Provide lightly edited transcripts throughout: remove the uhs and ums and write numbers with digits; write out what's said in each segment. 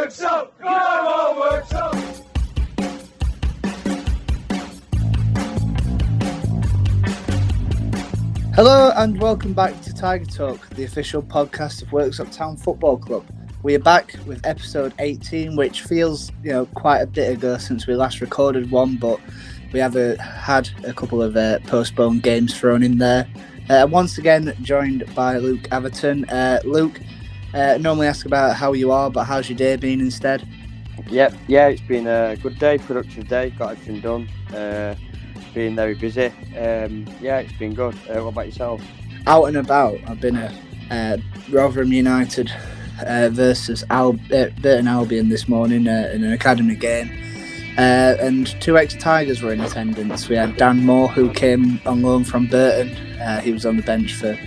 Worksop! Come on, Worksop! Hello and welcome back to Tiger Talk, the official podcast of Worksop Town Football Club. We are back with episode 18, which feels, quite a bit ago since we last recorded one, but we have had a couple of postponed games thrown in there. Once again, joined by Luke Atherton. Luke, normally ask about how you are, but how's your day been instead? Yeah, it's been a good day, productive day, got everything done. Been very busy. It's been good. What about yourself? Out and about. I've been at Rotherham United versus Burton Albion this morning in an academy game. And two ex-Tigers were in attendance. We had Dan Moore, who came on loan from Burton. He was on the bench for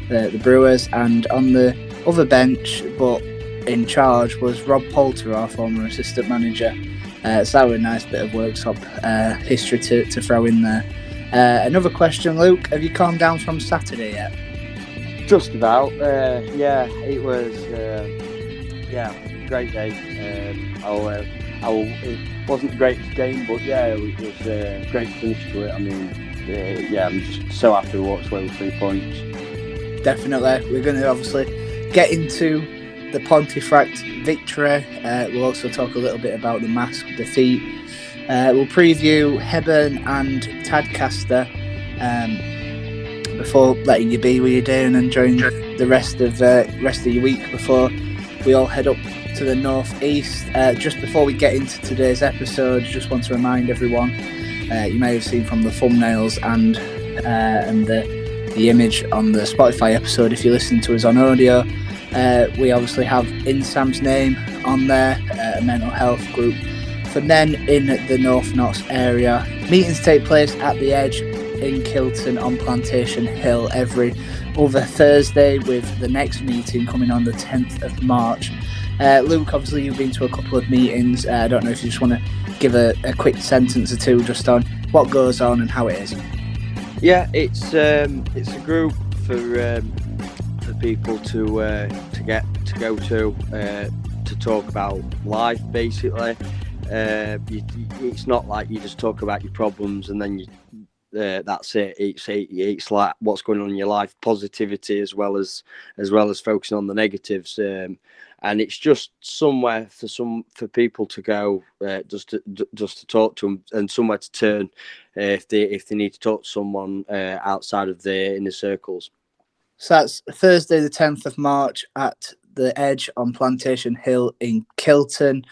the Brewers. And on the other bench, but in charge, was Rob Poulter, our former assistant manager. So that was a nice bit of Worksop history to throw in there. Another question, Luke. Have you calmed down from Saturday yet? Just about. It was a great day. It wasn't the greatest game, but it was a great finish to it. I mean, I'm just so happy we walked away with 3 points. Definitely. We're going to obviously get into the Pontefract victory. We'll also talk a little bit about the Marske defeat. We'll preview Hebburn and Tadcaster before letting you be with your day and enjoying the rest of your week before we all head up to the northeast. Just before we get into today's episode, just want to remind everyone, you may have seen from the thumbnails and the image on the Spotify episode, if you listen to us on audio, we obviously have In Sam's name on there, a mental health group for men in the North Notts area. Meetings take place at the Edge in Kilton on Plantation Hill every other Thursday, with the next meeting coming on the 10th of March. Luke, obviously you've been to a couple of meetings. I don't know if you just want to give a quick sentence or two just on what goes on and how it is. Yeah, it's a group for people to go to talk about life, basically. It's not like you just talk about your problems and then that's it. It's like what's going on in your life, positivity as well as focusing on the negatives. And it's just somewhere for people to go, just to talk to them, and somewhere to turn if they need to talk to someone outside of the inner circles. So that's Thursday the 10th of March at the Edge on Plantation Hill in Kilton.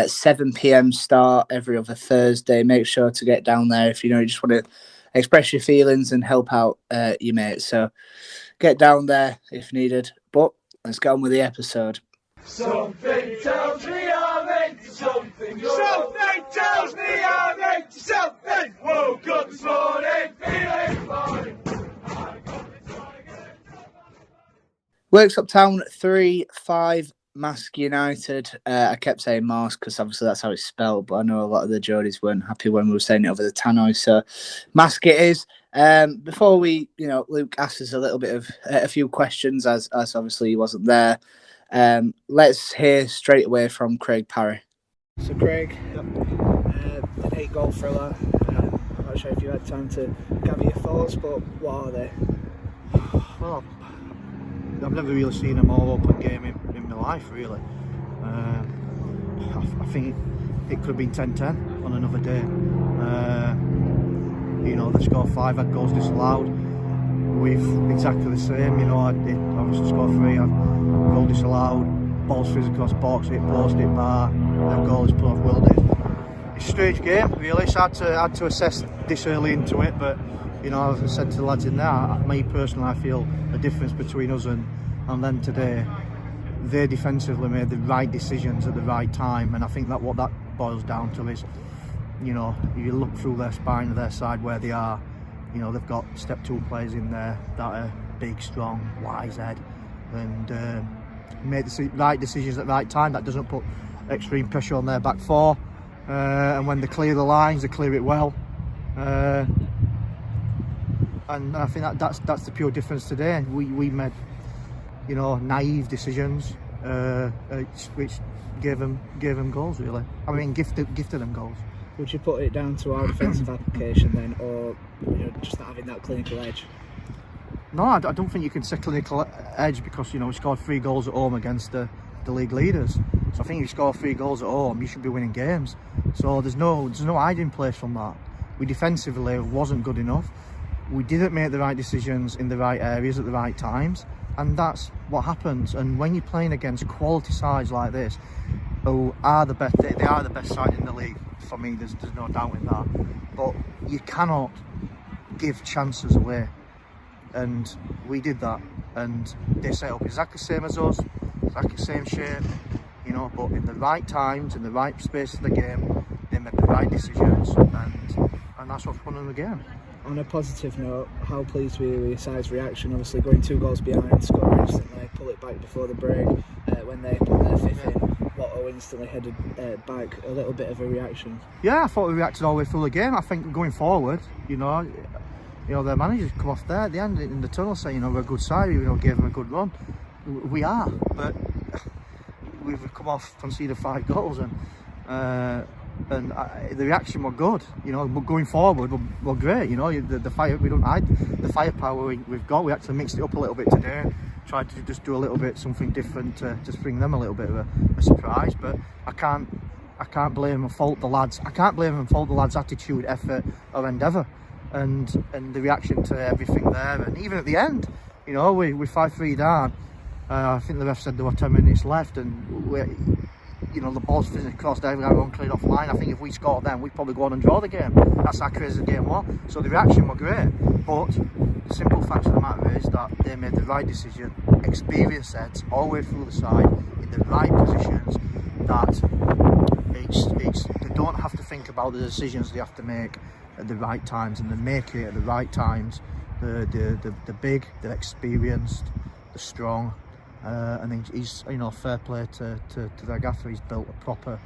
7 p.m. start every other Thursday. Make sure to get down there if you just want to express your feelings and help out your mates. So get down there if needed. But let's get on with the episode. Something tells me I'm into something. Something tells me I'm into something. Woke up this morning feeling fine. Worksop Town 3-5 Marske United. I kept saying Marske because obviously that's how it's spelled, but I know a lot of the Geordies weren't happy when we were saying it over the tannoy, so Marske it is. Before we, Luke asked us a little bit of a few questions as obviously he wasn't there. Let's hear straight away from Craig Parry. So Craig, an 8-goal thriller. I'm not sure if you had time to gather your thoughts, but what are they? Well, I've never really seen a more open game in my life, really. I think it could have been 10-10 on another day. They scored 5, had goals disallowed. We've exactly the same, I did obviously score 3, had goal disallowed, balls fizz across box, hit post, hit bar, the goal is put off Wildes. It's a strange game, really. It's hard to assess this early into it, but as I said to the lads in there, me personally, I feel a difference between us and them today. They defensively made the right decisions at the right time, and I think that what that boils down to is, you look through their spine of their side where they are, they've got step 2 players in there that are big, strong, wise head, and made the right decisions at the right time. That doesn't put extreme pressure on their back four, and when they clear the lines, they clear it well. And I think that's the pure difference today. We made, naive decisions, which gave them goals, really. I mean, gifted them goals. Would you put it down to our defensive application then, or just not having that clinical edge? No, I don't think you can say clinical edge because we scored 3 goals at home against the league leaders. So I think if you score 3 goals at home, you should be winning games. So there's no hiding place from that. We defensively wasn't good enough. We didn't make the right decisions in the right areas at the right times, and that's what happens. And when you're playing against quality sides like this, who are the best, they are the best side in the league for me. There's no doubt in that. But you cannot give chances away, and we did that. And they set up exactly the same as us, exactly the same shape, But in the right times, in the right space of the game, they made the right decisions, and that's what's won them the game. On a positive note, how pleased were you with your side's reaction? Obviously going 2 goals behind, score instantly, pull it back before the break. When they put their 5th in, Watto instantly headed back. A little bit of a reaction. Yeah, I thought we reacted all the way through the game. I think going forward, their managers come off there at the end in the tunnel saying, we're a good side, gave them a good run. We are, but we've come off conceded 5 goals and the reaction were good, but going forward we're great, the fire, we don't hide the firepower we've got. We actually mixed it up a little bit today, tried to just do a little bit something different to just bring them a little bit of a surprise. But I can't blame and fault the lads. I can't blame and fault the lads' attitude, effort or endeavour and the reaction to everything there. And even at the end, we 5-3 down. I think the ref said there were 10 minutes left, and the ball's fizzing across, everyone cleared off line. I think if we scored then, we'd probably go on and draw the game. That's how crazy the game was. So the reaction were great, but the simple fact of the matter is that they made the right decision, experienced heads all the way through the side, in the right positions, that they don't have to think about the decisions they have to make at the right times, and they make it at the right times. The big, the experienced, the strong. And he's fair play to their gaffer. He's built a proper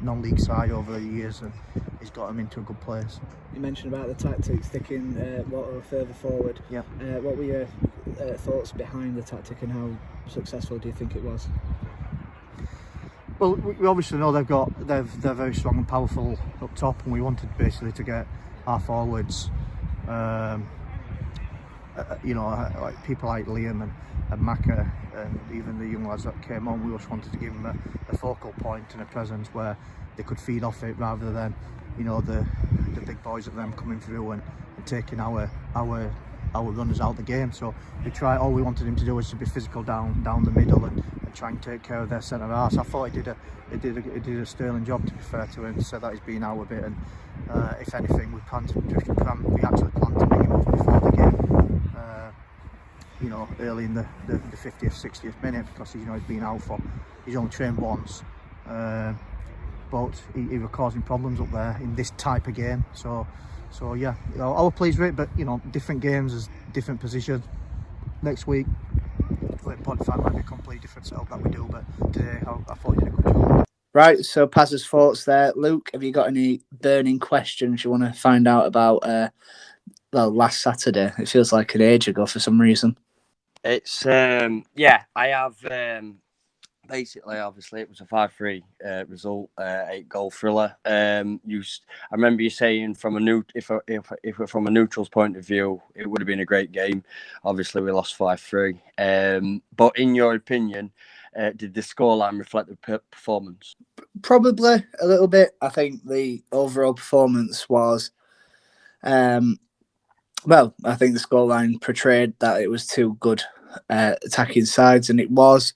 non-league side over the years, and he's got them into a good place. You mentioned about the tactics, sticking Watto further forward. Yeah. What were your thoughts behind the tactic, and how successful do you think it was? Well, we obviously know they're very strong and powerful up top, and we wanted basically to get our forwards. Like people like Liam and Maka, and even the young lads that came on, we just wanted to give them a focal point and a presence where they could feed off it, rather than the big boys of them coming through and taking our runners out the game. So all we wanted him to do was to be physical down the middle and try and take care of their centre half. So I thought he did a sterling job, to be fair to him, so that he's been out a bit. And if anything, we actually planned to bring him off before the game. Early in the 50th, 60th minute, because he's been out he's only trained once, but he was causing problems up there in this type of game. So yeah, I was pleased with it, but different games is different positions. Next week, Pontefract might be a completely different setup that we do, but today I thought he did a good job. Right, so Paz's thoughts there. Luke, have you got any burning questions you want to find out about last Saturday? It feels like an age ago for some reason. It's I have basically, obviously it was a 5-3 result, 8-goal thriller. I remember you saying from if from a neutral's point of view, it would have been a great game. Obviously we lost 5-3. But in your opinion, did the scoreline reflect the performance? Probably a little bit. I think the overall performance was I think the scoreline portrayed that it was 2 good attacking sides, and it was.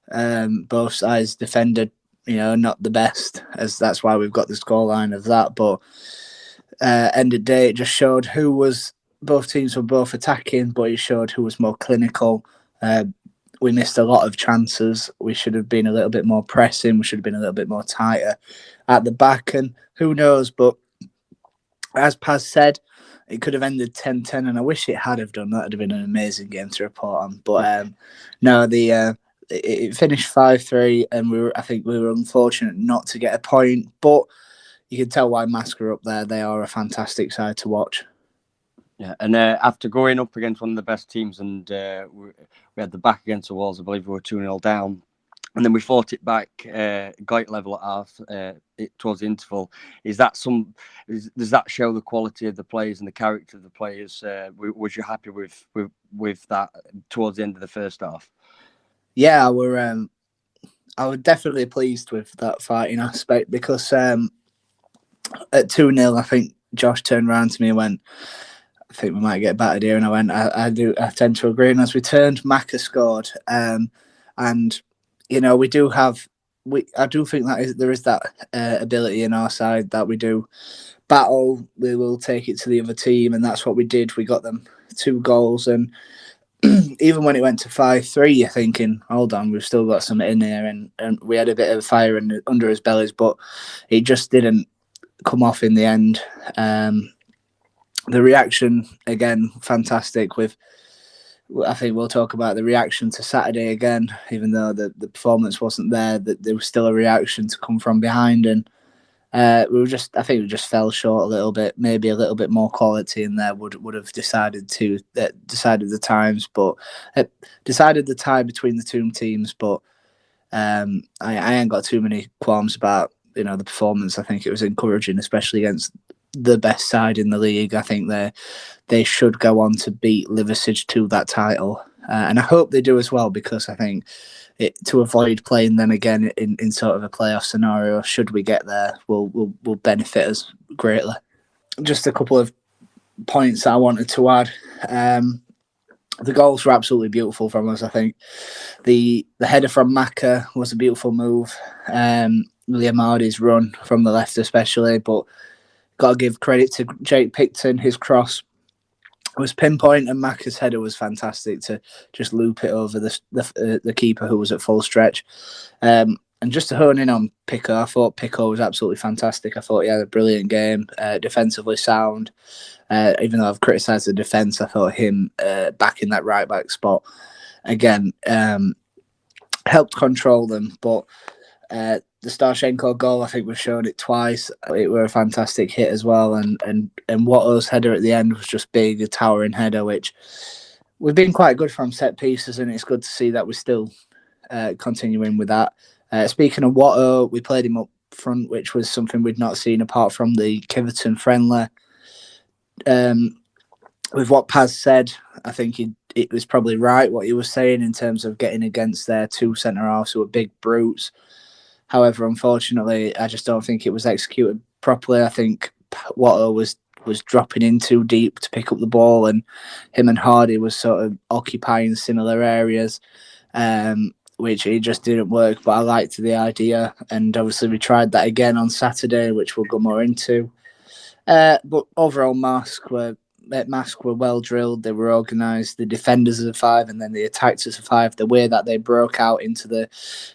Both sides defended, not the best, as that's why we've got the scoreline of that. But end of the day, it just showed both teams were both attacking, but it showed who was more clinical. We missed a lot of chances. We should have been a little bit more pressing. We should have been a little bit more tighter at the back. And who knows? But as Paz said, it could have ended 10-10, and I wish it had have done. That would have been an amazing game to report on. But no, it finished 5-3, and I think we were unfortunate not to get a point. But you can tell why Marske are up there. They are a fantastic side to watch. Yeah, and after going up against one of the best teams, and we had the back against the walls, I believe we were 2-0 down. And then we fought it back, got it level at half towards the interval. Does that show the quality of the players and the character of the players? Was you happy with that towards the end of the first half? Yeah, I was definitely pleased with that fighting aspect because at 2-0, I think Josh turned around to me and went, I think we might get battered here. And I went, I tend to agree. And as we turned, Marske scored. And, we do have, I do think that there is that ability in our side that we do battle. We will take it to the other team. And that's what we did. We got them 2 goals. And even when it went to 5-3, you're thinking, hold on, we've still got something in there. And we had a bit of fire under his bellies, but it just didn't come off in the end. The reaction, again, fantastic. I think we'll talk about the reaction to Saturday again, even though the performance wasn't there, that there was still a reaction to come from behind. And I think we just fell short a little bit. Maybe a little bit more quality in there would have decided the times, but decided the tie between the two teams. But I ain't got too many qualms about the performance. I think it was encouraging, especially against the best side in the league. I think they should go on to beat Liverpool to that title, and I hope they do as well, because I think to avoid playing them again in sort of a playoff scenario, should we get there, will benefit us greatly. Just a couple of points that I wanted to add. The goals were absolutely beautiful from us. I think the header from Marske was a beautiful move. Liam Hardy's run from the left especially, but got to give credit to Jake Picton. His cross was pinpoint, and Marke's header was fantastic to just loop it over the keeper, who was at full stretch. And just to hone in on Pico, I thought Pico was absolutely fantastic. I thought he had a brilliant game, defensively sound. Even though I've criticised the defence, I thought him back in that right back spot again helped control them. But the Starshenko goal, I think we've shown it twice. It were a fantastic hit as well, and Watto's header at the end was just big, a towering header, which we've been quite good from set pieces, and it's good to see that we're still continuing with that. Speaking of Watto, we played him up front, which was something we'd not seen apart from the Kiverton friendly. With what Paz said, I think it was probably right what he was saying in terms of getting against their 2 centre-halves who were big brutes. However, unfortunately, I just don't think it was executed properly. I think Watto was dropping in too deep to pick up the ball, and him and Hardy was sort of occupying similar areas, which it just didn't work. But I liked the idea, and obviously we tried that again on Saturday, which we'll go more into. But overall, Marske were well drilled. They were organised. The defenders as a 5, and then the attackers as a 5. The way that they broke out into the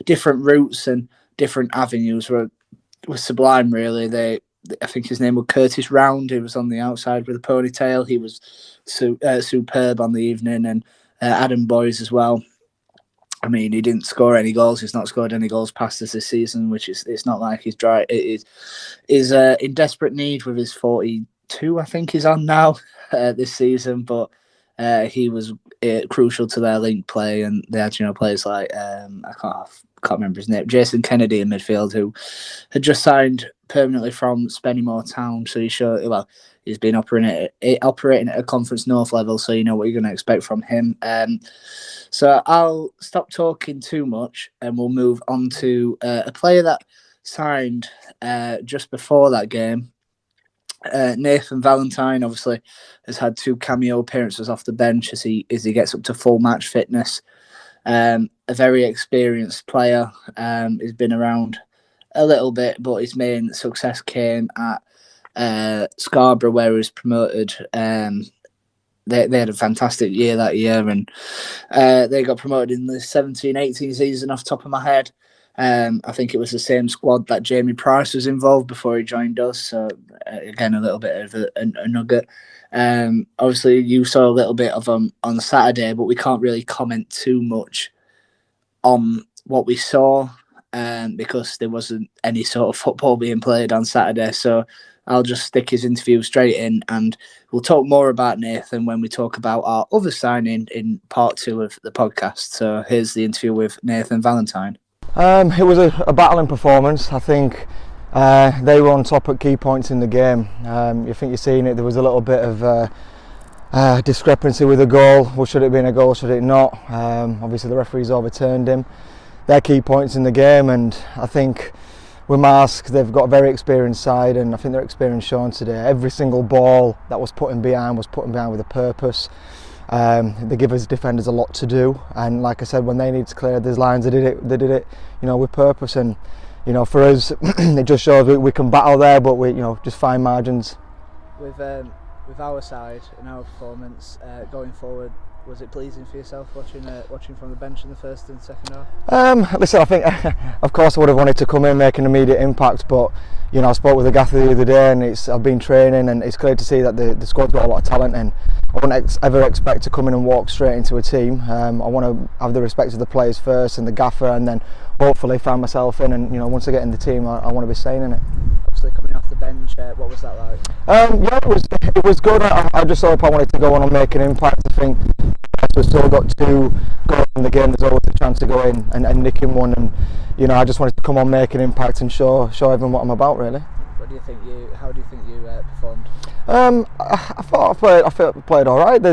different routes and different avenues was sublime, really. I think his name was Curtis Round. He was on the outside with a ponytail. He was superb on the evening, and Adam Boyes as well. I mean, he didn't score any goals. He's not scored any goals past us this season, which it's not like he's dry. It is in desperate need with his 42, I think he's on now this season. But he was crucial to their link play, and they had players like I can't remember his name, Jason Kennedy in midfield, who had just signed permanently from Spennymoor Town. So he's been operating at a Conference North level, so you know what you're going to expect from him. So I'll stop talking too much, and we'll move on to a player that signed just before that game. Nathan Valentine obviously has had 2 cameo appearances off the bench as he gets up to full match fitness. A very experienced player. He's been around a little bit, but his main success came at Scarborough, where he was promoted. They had a fantastic year that year, and they got promoted in the 17-18 season off the top of my head. I think it was the same squad that Jamie Price was involved before he joined us. So again, a little bit of a nugget. Obviously, you saw a little bit of them on Saturday, but we can't really comment too much on what we saw. because there wasn't any sort of football being played on Saturday. So I'll just stick his interview straight in, and we'll talk more about Nathan when we talk about our other signing in part 2 of the podcast. So here's the interview with Nathan Valentine. It was a battling performance. I think they were on top at key points in the game. You think you're seeing it. There was a little bit of discrepancy with the goal. Well, should it have been a goal? Should it not? Obviously, the referees overturned him. They're key points in the game, and I think with Marske, they've got a very experienced side, and I think their experience shown today. Every single ball that was put in behind with a purpose. They give us defenders a lot to do, and like I said, when they need to clear these lines, they did it, with purpose. And for us, it just shows we can battle there, but we, just fine margins. With our side and our performance going forward, was it pleasing for yourself watching from the bench in the first and second half? Listen, I think of course I would have wanted to come in and make an immediate impact, but I spoke with the gaffer the other day, and I've been training, and it's clear to see that the squad's got a lot of talent, and I wouldn't ever expect to come in and walk straight into a team. I want to have the respect of the players first and the gaffer, and then hopefully find myself in, and once I get in the team, I want to be staying in it. Obviously coming off the bench, what was that like? Yeah, it was good. I just hope I wanted to go on and make an impact. I think we've still got to go in the game. There's always a chance to go in and nick in one, and I just wanted to come on, make an impact, and show everyone what I'm about, really. How do you think you performed? I thought I played all right.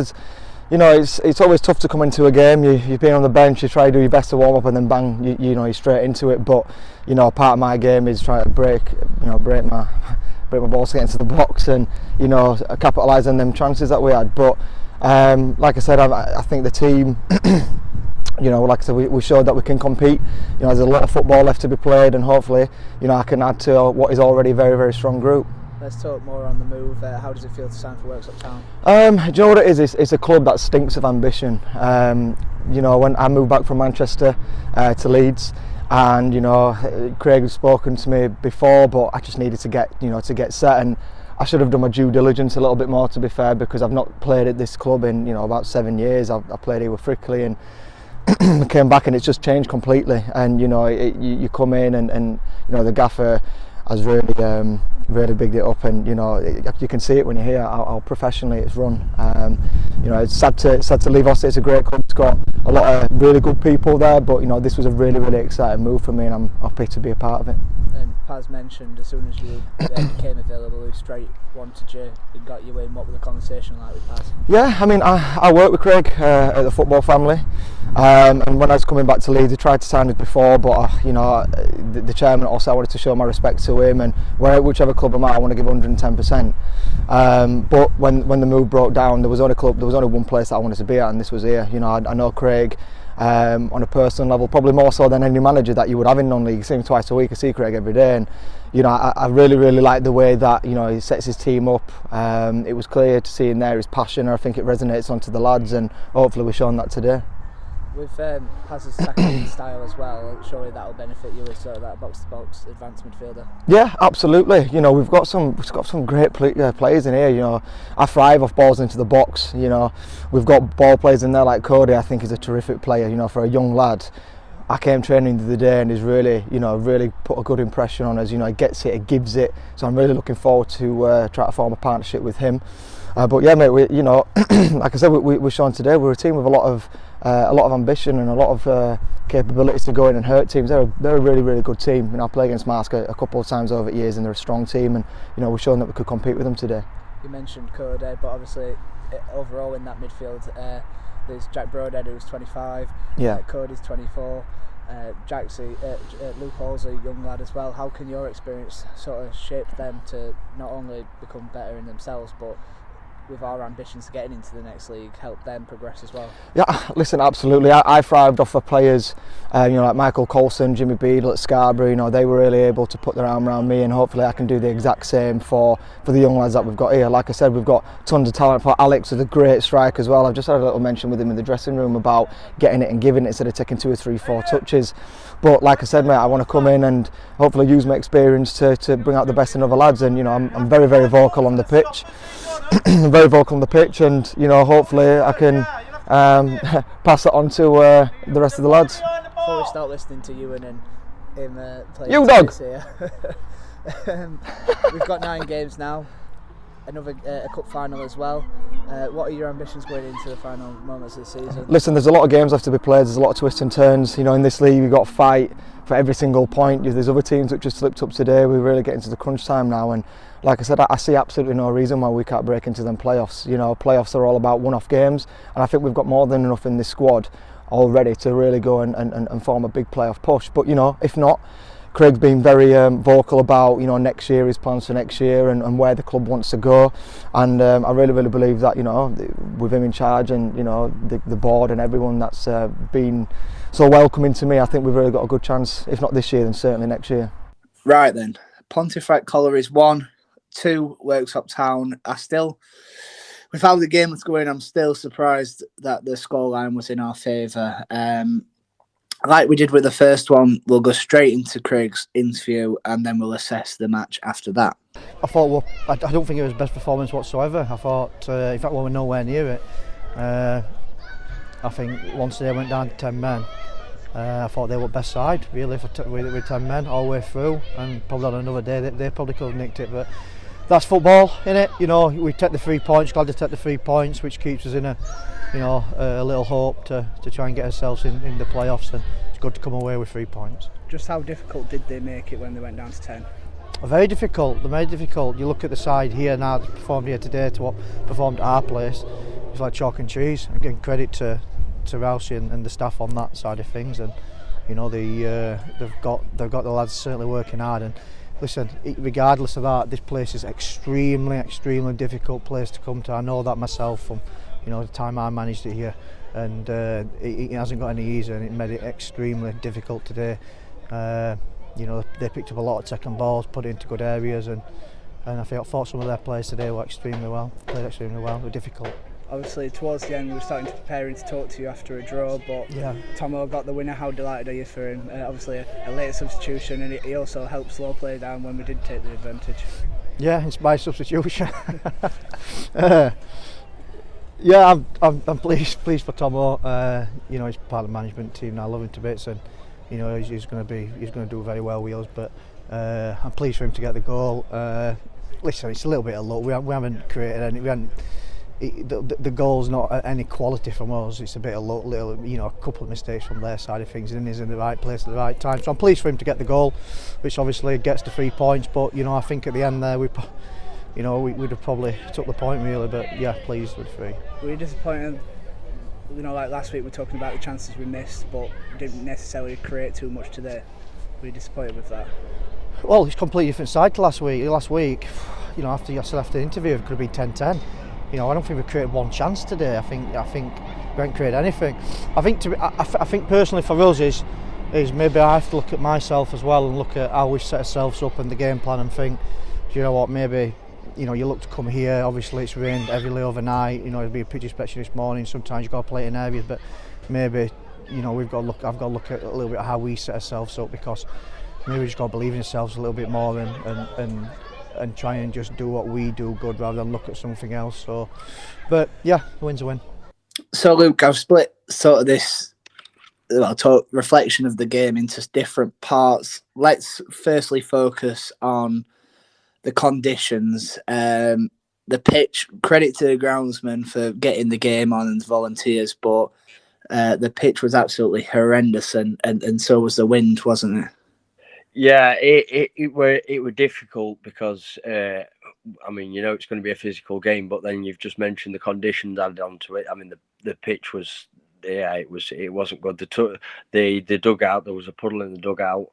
It's always tough to come into a game. You've been on the bench, you try to do your best to warm up, and then bang, you're straight into it. But part of my game is trying to break my balls to get into the box, and capitalise on them chances that we had. But like I said, I think the team, like I said, we showed that we can compete. There's a lot of football left to be played, and hopefully, I can add to what is already a very, very strong group. Let's talk more on the move. How does it feel to sign for Worksop Town? Do you know what it is? It's a club that stinks of ambition. When I moved back from Manchester to Leeds, and Craig had spoken to me before, but I just needed to get set, and I should have done my due diligence a little bit more, to be fair, because I've not played at this club in about 7 years. I played here with Frickley, and came back, and it's just changed completely. And you come in, and the gaffer has really bigged it up, and you can see it when you're here how professionally it's run. It's sad to leave Austin. It's a great club. It's got a lot of really good people there, but this was a really, really exciting move for me, and I'm happy to be a part of it. And Paz mentioned as soon as you became available, he straight wanted you and got you in. What was the conversation like with Paz? Yeah, I mean, I worked with Craig at the football family, and when I was coming back to Leeds, I tried to sign us before, but the chairman also, I wanted to show my respect to him, and whichever club I'm at, I want to give 110%. But when the move broke down, there was only one place that I wanted to be at, and this was here. I know Craig on a personal level, probably more so than any manager that you would have in non-league. You see him twice a week. I see Craig every day, and I really, really like the way that he sets his team up. It was clear to see in there his passion. I think it resonates onto the lads, and hopefully we've shown that today. With Paz's tackling style as well, surely that will benefit you as sort of that box-to-box advanced midfielder. Yeah, absolutely. We've got some great players in here. I thrive off balls into the box. We've got ball players in there like Cody. I think is a terrific player. For a young lad. I came training the other day, and he's really, really put a good impression on us. He gets it, he gives it. So I'm really looking forward to try to form a partnership with him. But yeah, mate, like I said, we're shown today. We're a team with a lot of ambition and a lot of capabilities to go in and hurt teams. They're a really, really good team. I play against Marske a couple of times over the years, and they're a strong team. And we've shown that we could compete with them today. You mentioned Cody, but obviously overall in that midfield, there's Jack Broadhead, who's 25. Yeah. Cody's 24. Luke Hall's a young lad as well. How can your experience sort of shape them to not only become better in themselves, but with our ambitions to getting into the next league, help them progress as well? Yeah, listen, absolutely. I thrived off of players, like Michael Colson, Jimmy Beadle at Scarborough. They were really able to put their arm around me, and hopefully I can do the exact same for the young lads that we've got here. Like I said, we've got tons of talent. For Alex is a great striker as well. I've just had a little mention with him in the dressing room about getting it and giving it instead of taking 2 or 3, 4 touches. But like I said, mate, I want to come in and hopefully use my experience to bring out the best in other lads. And I'm very, very vocal on the pitch. Very vocal on the pitch, and hopefully I can pass it on to the rest of the lads. Before we start listening to you and him playing You dog! tennis here. We've got 9 games now. Another a cup final as well. What are your ambitions going into the final moments of the season? Listen, there's a lot of games left to be played. There's a lot of twists and turns. You know, in this league, we've got to fight for every single point. There's other teams that just slipped up today. We're really getting to the crunch time now, and like I said, I see absolutely no reason why we can't break into them playoffs. You know, playoffs are all about one-off games, and I think we've got more than enough in this squad already to really go and form a big playoff push. But you know, if not, Craig's been very vocal about, you know, next year, his plans for next year and where the club wants to go, and I really believe that, you know, with him in charge and, you know, the board and everyone that's been so welcoming to me, I think we've really got a good chance, if not this year then certainly next year. Right then, Pontefract Collieries 1, 2 Worksop Town. With how the game was going, I'm still surprised that the scoreline was in our favour. Like we did with the first one, we'll go straight into Craig's interview and then we'll assess the match after that. I thought, well, I don't think it was best performance whatsoever. I thought, in fact, we were nowhere near it. I think once they went down to 10 men, I thought they were best side, really, with 10 men all the way through, and probably on another day they probably could have nicked it, but that's football, innit? You know, we take the 3 points, glad to take the 3 points, which keeps us in a little hope to try and get ourselves in the playoffs, and it's good to come away with 3 points. Just how difficult did they make it when they went down to 10? Very difficult, they're very difficult. You look at the side here now that's performed here today to what performed at our place, it's like chalk and cheese. I'm giving credit to Rouse and the staff on that side of things, and you know, they've got the lads certainly working hard. And listen, regardless of that, this place is extremely difficult place to come to. I know that myself from, you know, the time I managed it here, and it hasn't got any easier, and it made it extremely difficult today. You know, they picked up a lot of second balls, put it into good areas, and I thought some of their players today were extremely well. Played extremely well. They were difficult. Obviously, towards the end, we were starting to preparing to talk to you after a draw, but yeah. Tomo got the winner. How delighted are you for him? Obviously, a late substitution, and he also helped slow play down when we did take the advantage. Yeah, it's my substitution. Yeah, I'm pleased for Tomo. You know, he's part of the management team now. I love him to bits, and you know, he's going to do very well with us. But I'm pleased for him to get the goal. Listen, it's a little bit of luck. We haven't created any. The goal's not at any quality from us. It's a bit of luck, you know, a couple of mistakes from their side of things, and he's in the right place at the right time. So I'm pleased for him to get the goal, which obviously gets the 3 points. But you know, I think at the end there we'd have probably took the point really. But yeah, pleased with 3. Were you disappointed? You know, like last week we're talking about the chances we missed, but didn't necessarily create too much today. Were you disappointed with that? Well, it's a completely different side to last week. Last week, you know, after the interview, it could have been 10-10. You know, I don't think we created one chance today. I think we haven't created anything. I think personally for us is maybe I have to look at myself as well and look at how we've set ourselves up and the game plan and think, do you know what, maybe, you know, you look to come here, obviously it's rained heavily overnight, you know, it'll be a pitch inspection this morning, sometimes you've got to play in areas, but maybe, you know, I've got to look at a little bit how we set ourselves up, because maybe we just got to believe in ourselves a little bit more and try and just do what we do good rather than look at something else. So, but yeah, the win's a win. So Luke, I've split sort of this reflection of the game into different parts. Let's firstly focus on the conditions. The pitch, credit to the groundsman for getting the game on and the volunteers, but the pitch was absolutely horrendous, and so was the wind, wasn't it? Yeah, it were difficult because I mean, you know, it's going to be a physical game, but then you've just mentioned the conditions added onto it. I mean, the pitch was, yeah, it wasn't good. The dugout, there was a puddle in the dugout.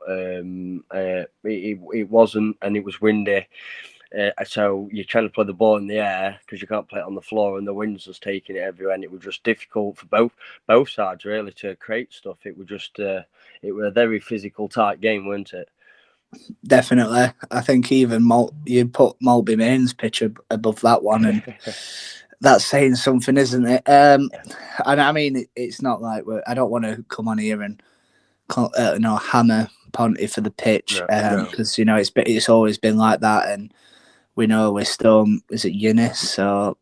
It wasn't, and it was windy. So you're trying to play the ball in the air because you can't play it on the floor, and the wind's just taking it everywhere, and it was just difficult for both sides really to create stuff. It was just it was a very physical tight game, wasn't it? Definitely. I think even you put Maltby Main's pitch above that one, and that's saying something, isn't it? And I mean, it's not like I don't want to come on here and hammer Ponte for the pitch, because you know it's always been like that, and we know we're Storm. Is it Eunice or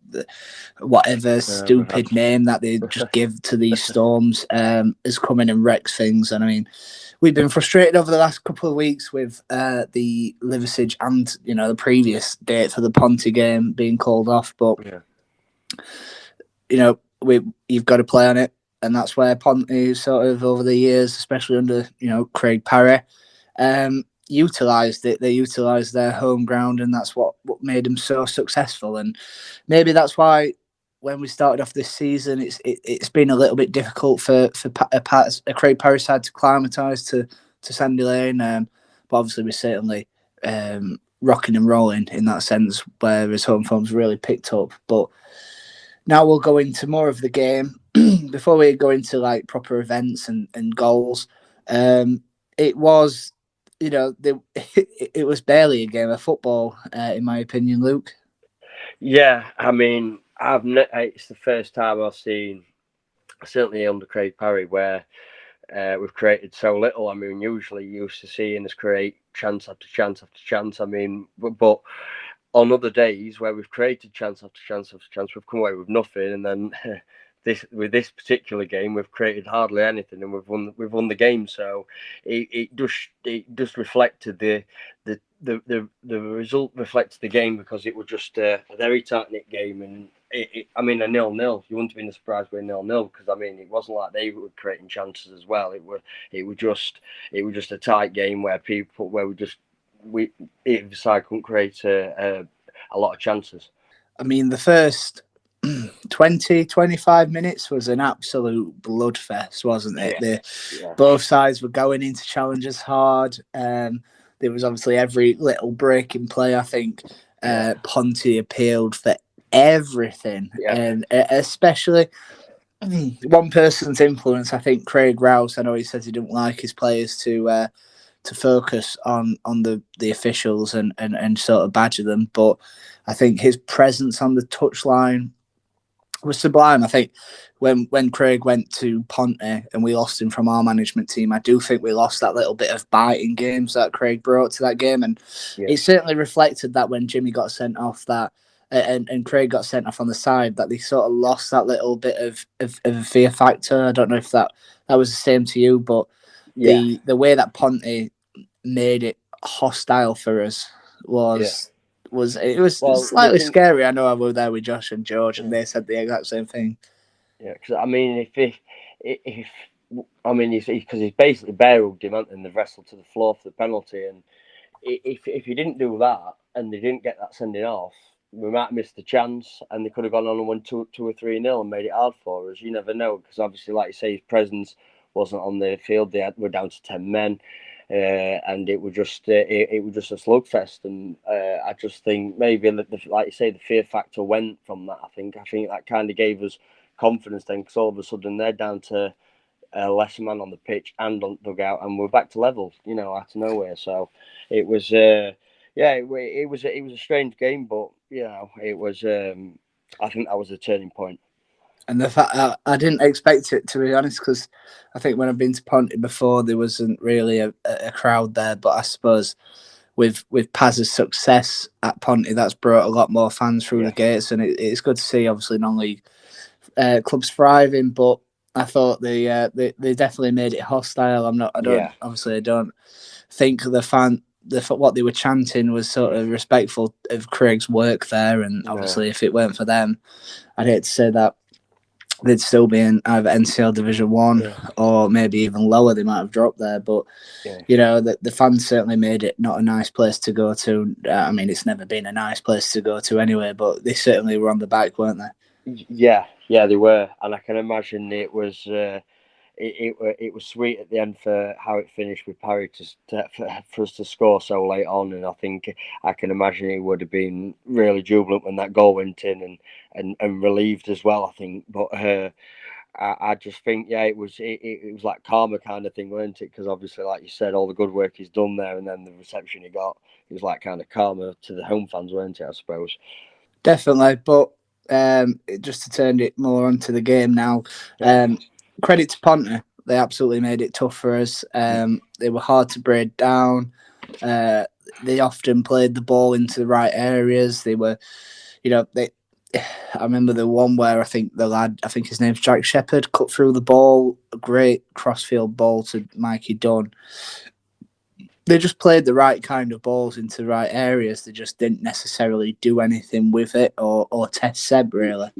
whatever stupid name that they just give to these storms has come in and wrecks things. And I mean, we've been frustrated over the last couple of weeks with the Liversidge and the previous date for the Ponte game being called off. But you've got to play on it, and that's where Ponte sort of over the years, especially under Craig Parry, utilised it. They utilised their home ground, and that's what made them so successful. And maybe that's why when we started off this season, it's been a little bit difficult for a Craig Parry side to acclimatise to Sandy Lane. But obviously we're certainly rocking and rolling in that sense, whereas home form's really picked up. But now we'll go into more of the game. Before we go into like proper events and goals, it was, it was barely a game of football, in my opinion, Luke. Yeah, I mean, it's the first time I've seen, certainly under Craig Parry, where we've created so little. I mean, usually you used to seeing us create chance after chance after chance. I mean, but on other days where we've created chance after chance after chance, we've come away with nothing, and then with this particular game, we've created hardly anything, and we've won the game. So it just reflected the result reflects the game, because it was just a very tight knit game, and I mean, a 0-0. You wouldn't have been surprised with a 0-0, because I mean, it wasn't like they were creating chances as well. It was just a tight game where either side couldn't create a lot of chances. I mean, the first 20-25 minutes was an absolute bloodfest, wasn't it? Both sides were going into challenges hard. There was obviously every little break in play. I think Ponte appealed for everything, and especially one person's influence. I think Craig Rouse. I know he says he didn't like his players to focus on the officials and sort of badger them, but I think his presence on the touchline was sublime. I think when Craig went to Ponte and we lost him from our management team, I do think we lost that little bit of bite in games that Craig brought to that game, and it certainly reflected that when Jimmy got sent off, that and Craig got sent off on the side, that they sort of lost that little bit of a fear factor. I don't know if that was the same to you, but the way that Ponte made it hostile for us was slightly scary. I know I was there with Josh and George, and they said the exact same thing. Yeah, because I mean, because he's basically bare-hugged him and they've wrestled to the floor for the penalty, and if he didn't do that and they didn't get that sending off, we might have missed the chance, and they could have gone on and won 2 or 3-0 and made it hard for us. You never know, because obviously, like you say, his presence wasn't on the field. We're down to 10 men. And it was just a slugfest, and I just think maybe like you say, the fear factor went from that. I think that kind of gave us confidence then, because all of a sudden they're down to less man on the pitch and on the dugout, and we're back to level, out of nowhere. So it was it was a strange game, but it was. I think that was a turning point. And the fact I didn't expect it, to be honest, because I think when I've been to Ponte before, there wasn't really a crowd there. But I suppose with Paz's success at Ponte, that's brought a lot more fans through the gates, and it's good to see, obviously, non-league clubs thriving. But I thought they definitely made it hostile. I don't think what they were chanting was sort of respectful of Craig's work there, and obviously, if it weren't for them, I'd hate to say that they'd still be in either NCL Division 1 or maybe even lower. They might have dropped there. But, the fans certainly made it not a nice place to go to. I mean, it's never been a nice place to go to anyway, but they certainly were on the back, weren't they? Yeah, they were. And I can imagine it was it was sweet at the end for how it finished with Parry for us to score so late on. And I think I can imagine he would have been really jubilant when that goal went in, and relieved as well, I think. But I just think, it was like karma kind of thing, weren't it? Because obviously, like you said, all the good work he's done there, and then the reception he got, it was like kind of karma to the home fans, weren't it, I suppose? Definitely. But just to turn it more onto the game now, credit to Ponte. They absolutely made it tough for us. They were hard to break down. they often played the ball into the right areas. They were, I remember the one where I think his name's Jack Shepherd, cut through the ball, a great crossfield ball to Mikey Dunn. They just played the right kind of balls into the right areas. They just didn't necessarily do anything with it or test Seb, really.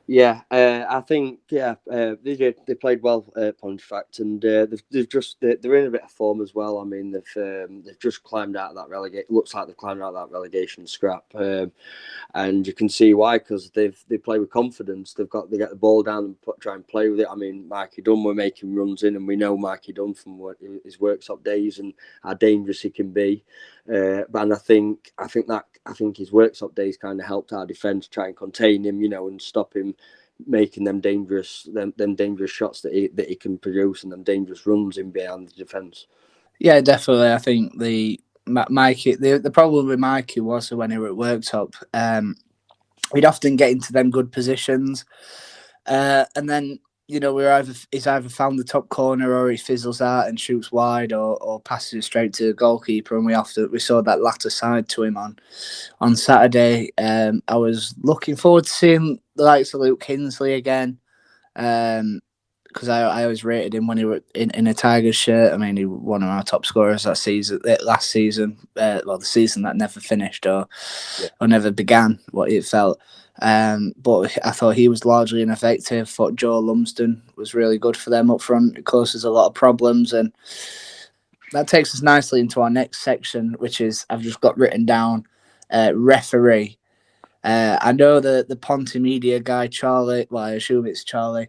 Yeah, I think they did. They played well at Pontefract, and they're in a bit of form as well. I mean, they've just climbed out of that relegation. Looks like they've climbed out of that relegation scrap, and you can see why, because they play with confidence. They get the ball down and try and play with it. I mean, Mikey Dunn were making runs in, and we know Mikey Dunn from his Worksop days and how dangerous he can be. But I think his Worksop days kind of helped our defence try and contain him, and stop him making them dangerous shots that he can produce and them dangerous runs in behind the defence. Yeah, definitely. I think Mikey, the problem with Mikey was when he were at Worksop, we'd often get into them good positions, and then he's either found the top corner or he fizzles out and shoots wide or passes it straight to the goalkeeper, and we saw that latter side to him on Saturday. I was looking forward to seeing the likes of Luke Kinsley again, because I always rated him when he was in a Tigers shirt. I mean, he was one of our top scorers last season, the season that never finished or never began, what it felt. But I thought he was largely ineffective. Thought Joe Lumsden was really good for them up front. Of course, there's a lot of problems, and that takes us nicely into our next section, which is, I've just got written down, referee. I know the Ponte media guy, Charlie, well, I assume it's Charlie,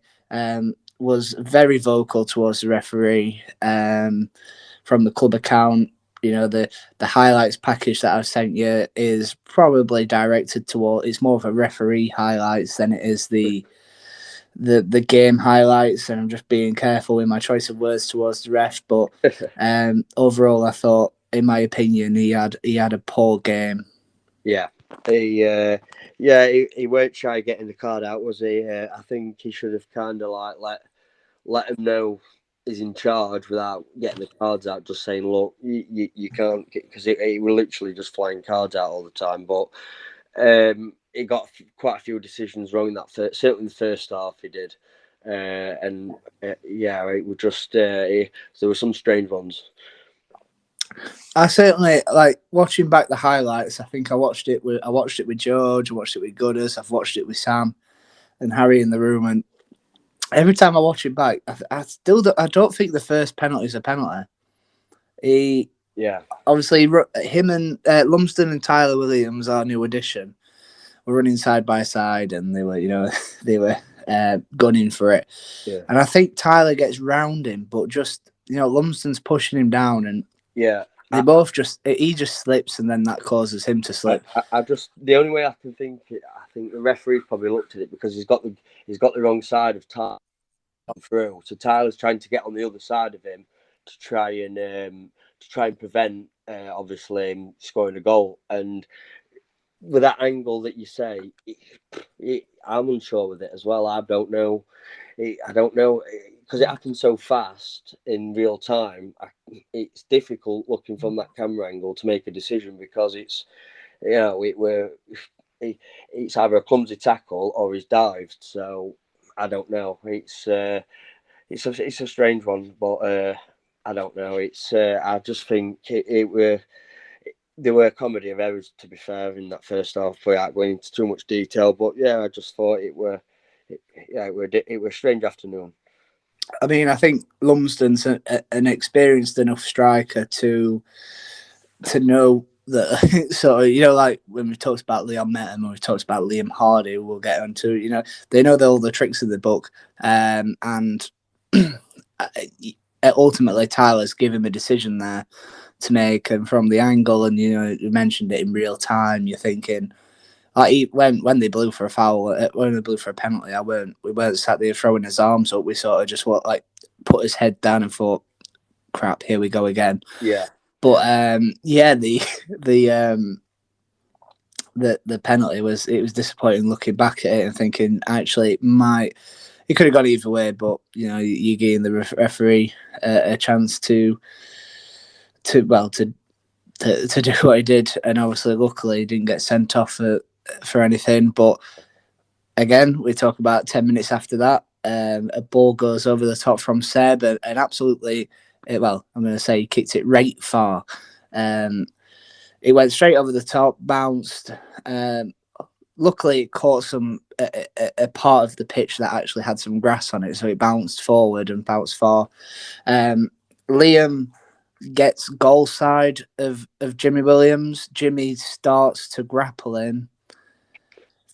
was very vocal towards the referee from the club account. The highlights package that I've sent you is probably directed toward, it's more of a referee highlights than it is the game highlights, and I'm just being careful with my choice of words towards the ref. But overall, I thought, in my opinion, he had a poor game. Yeah. He weren't shy getting the card out, was he? I think he should have kind of like let him know he's in charge without getting the cards out, just saying, look, you can't, because he were literally just flying cards out all the time. But he got quite a few decisions wrong in that certainly in the first half he did. It was just there were some strange ones. I certainly like watching back the highlights. I think I watched it with George, I watched it with Gooders, I've watched it with Sam and Harry in the room, and every time I watch it back, I don't think the first penalty is a penalty. Obviously, him and Lumsden and Tyler Williams, our new addition, were running side by side, and they were gunning for it. Yeah. And I think Tyler gets round him, but just Lumsden's pushing him down, and he just slips, and then that causes him to slip. The only way I can think it, I think the referee probably looked at it because he's got the wrong side of Tyler through. So Tyler's trying to get on the other side of him to try and prevent obviously him scoring a goal. And with that angle that you say, I'm unsure with it as well. I don't know because it happened so fast in real time. It's difficult looking from that camera angle to make a decision because it's either a clumsy tackle or he's dived. So I don't know. It's a strange one, but I don't know. I just think there were comedy of errors, to be fair, in that first half without going into too much detail. But I just thought it were a strange afternoon. I mean, I think Lumsden's an experienced enough striker to know that. So like when we talked about Leon Mettam and we talked about Liam Hardy, we'll get onto. They know all the tricks of the book, and ultimately Tyler's given him a decision there to make, and from the angle, and you mentioned it in real time, you're thinking. When they blew for a foul, when they blew for a penalty, we weren't sat there throwing his arms up. We sort of just put his head down and thought, "Crap, here we go again." Yeah. But the penalty was disappointing looking back at it and thinking actually it could have gone either way, but you're giving the referee a chance to to do what he did, and obviously, luckily, he didn't get sent off for anything. But again, we talk about 10 minutes after that, a ball goes over the top from Seb, and absolutely, well, I'm going to say he kicked it right far. It went straight over the top, bounced. Luckily, it caught a part of the pitch that actually had some grass on it, so it bounced forward and bounced far. Liam gets goal side of Jimmy Williams. Jimmy starts to grapple in.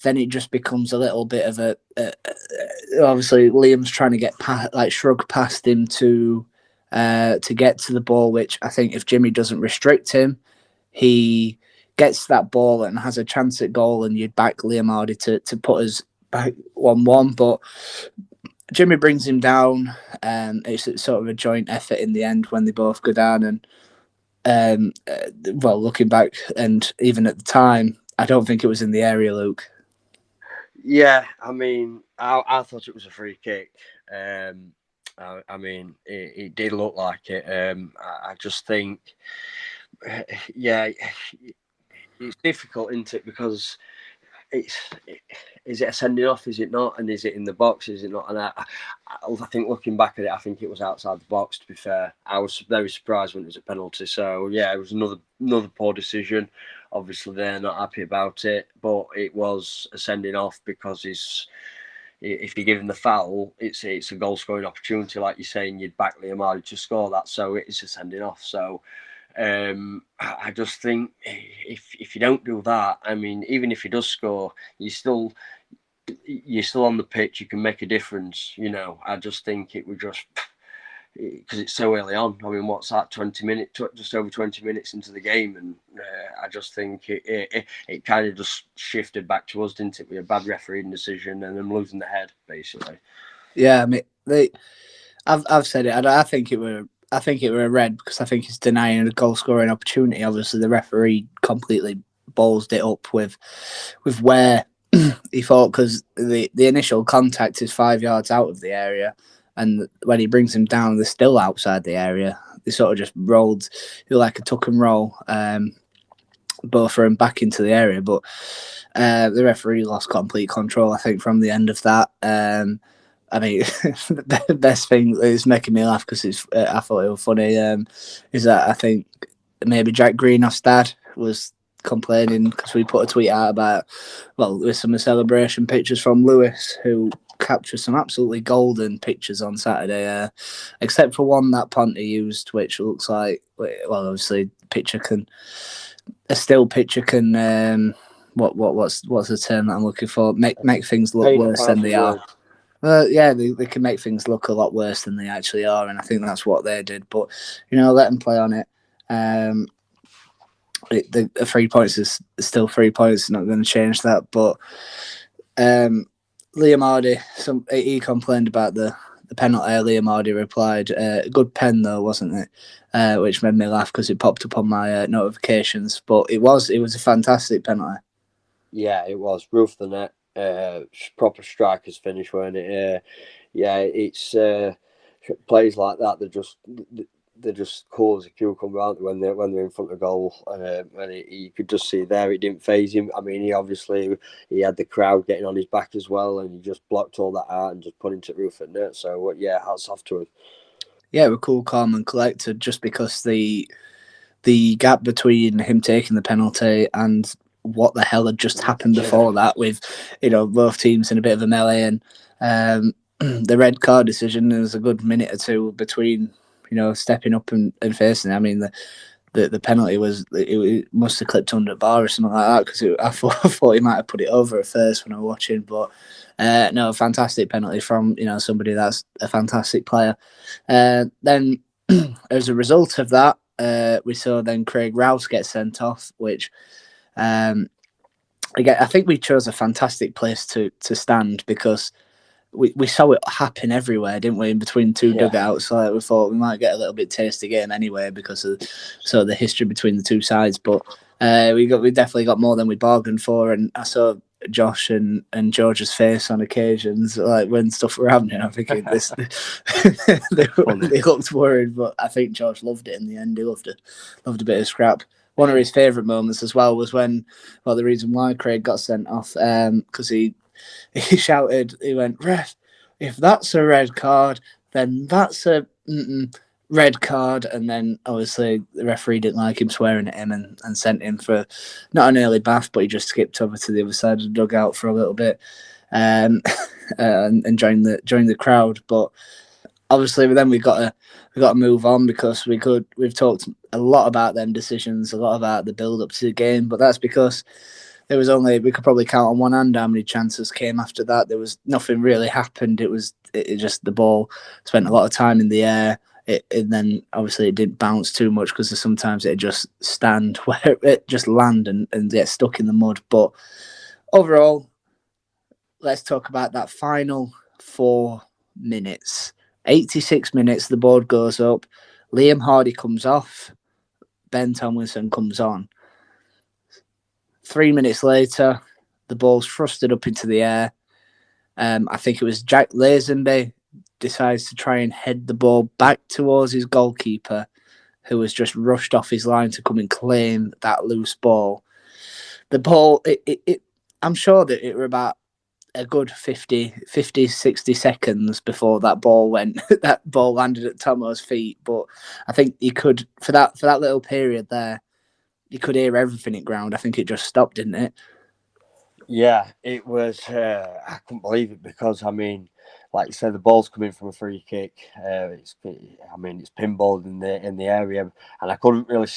Then it just becomes a little bit of a obviously Liam's trying to get shrug past him to get to the ball, which I think if Jimmy doesn't restrict him, he gets that ball and has a chance at goal, and you'd back Liam Hardy to put us back 1-1. But Jimmy brings him down. It's sort of a joint effort in the end when they both go down. And well, looking back, and even at the time, I don't think it was in the area, Luke. Yeah, I mean, I thought it was a free kick. I mean, it did look like it. I just think, yeah, it's difficult, isn't it? Because is it a sending off? Is it not? And is it in the box? Is it not? And I think looking back at it, I think it was outside the box. To be fair, I was very surprised when it was a penalty. So yeah, it was another poor decision. Obviously, they're not happy about it, but it was a sending off because if you give him the foul, it's a goal scoring opportunity. Like you're saying, you'd back Liam Hardy to score that, so it's a sending off. So I just think if you don't do that, I mean, even if he does score, you're still on the pitch. You can make a difference. You know, I just think it would just, because it's so early on. I mean, what's that? 20 minutes, just over 20 minutes into the game, and I just think it kind of just shifted back to us, didn't it? With a bad refereeing decision and them losing the head, basically. Yeah, I mean, I've said it. I think it were a red because I think it's denying a goal scoring opportunity. Obviously, the referee completely ballsed it up with where he thought, because the initial contact is 5 yards out of the area, and when he brings him down, they're still outside the area. They sort of just rolled like a tuck and roll, both for him back into the area. But the referee lost complete control, I think, from the end of that. I mean, the best thing is making me laugh because I thought it was funny. Is that I think maybe Jack Greenhoff's dad was complaining because we put a tweet out about, well, with some celebration pictures from Lewis, who captured some absolutely golden pictures on Saturday, except for one that Ponte used, which looks like, well, obviously a still picture can what's the term that I'm looking for? Make things look worse than they are. Yeah, they can make things look a lot worse than they actually are, and I think that's what they did. But let them play on it. The 3 points is still 3 points. Not going to change that. But Liam Hardy, he complained about the penalty. Liam Hardy replied, "Good pen though, wasn't it?" Which made me laugh because it popped up on my notifications. But it was a fantastic penalty. Yeah, it was. Roof the net. Proper striker's finish, weren't it? Yeah, it's plays like that. They're just cool as a cucumber, aren't they, when they're in front of goal? And you could just see there, it didn't faze him. I mean, he had the crowd getting on his back as well, and he just blocked all that out and just put into roof at net. So yeah, hats off to him. Yeah, we're cool, calm, and collected. Just because the gap between him taking the penalty and what the hell had just happened before that, with both teams in a bit of a melee, and the red card decision, there was a good minute or two between stepping up and facing it. I mean, the penalty was, it must have clipped under the bar or something like that, because I thought he might have put it over at first when I was watching. But no, fantastic penalty from somebody that's a fantastic player. Then as a result of that, we saw then Craig Rouse get sent off, which again, I think we chose a fantastic place to stand, because we saw it happen everywhere, didn't we, in between two dugouts. So we thought we might get a little bit tasty game anyway, because of the history between the two sides. But we definitely got more than we bargained for, and I saw Josh and George's face on occasions, like when stuff were happening. I'm thinking this, they looked worried, but I think George loved it in the end. He loved a bit of scrap. one of his favourite moments as well was when, well, the reason why Craig got sent off, because he shouted, he went, "Ref, if that's a red card, then that's a red card." And then obviously the referee didn't like him swearing at him and sent him for not an early bath, but he just skipped over to the other side of the dugout for a little bit and joined the crowd. But obviously then we got to move on, because we've talked a lot about them decisions, a lot about the build up to the game, but that's because we could probably count on one hand how many chances came after that. There was nothing really happened. It just the ball spent a lot of time in the air. And then obviously it didn't bounce too much, because sometimes it just stand where it just land and get stuck in the mud. But overall, let's talk about that final 4 minutes. 86 minutes, the board goes up. Liam Hardy comes off. Ben Tomlinson comes on. 3 minutes later, the ball's thrusted up into the air. I think it was Jack Lazenby decides to try and head the ball back towards his goalkeeper, who was just rushed off his line to come and claim that loose ball. The ball, I'm sure that it were about a good 50, 60 seconds before that ball landed at Tomo's feet. But I think you could, for that little period there, you could hear everything at ground. I think it just stopped, didn't it? Yeah, it was. I couldn't believe it, because I mean, like you said, the ball's coming from a free kick. It's pinballed in the area, and I couldn't really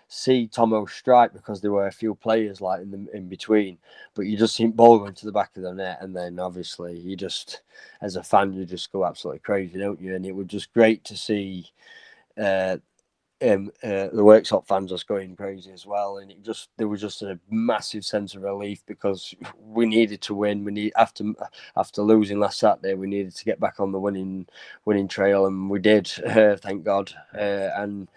see Tomo strike because there were a few players like in between. But you just see ball going to the back of the net, and then obviously you just, as a fan, you just go absolutely crazy, don't you? And it was just great to see the Worksop fans just going crazy as well, and there was just a massive sense of relief, because we needed to win. After losing last Saturday, we needed to get back on the winning trail, and we did, thank God. And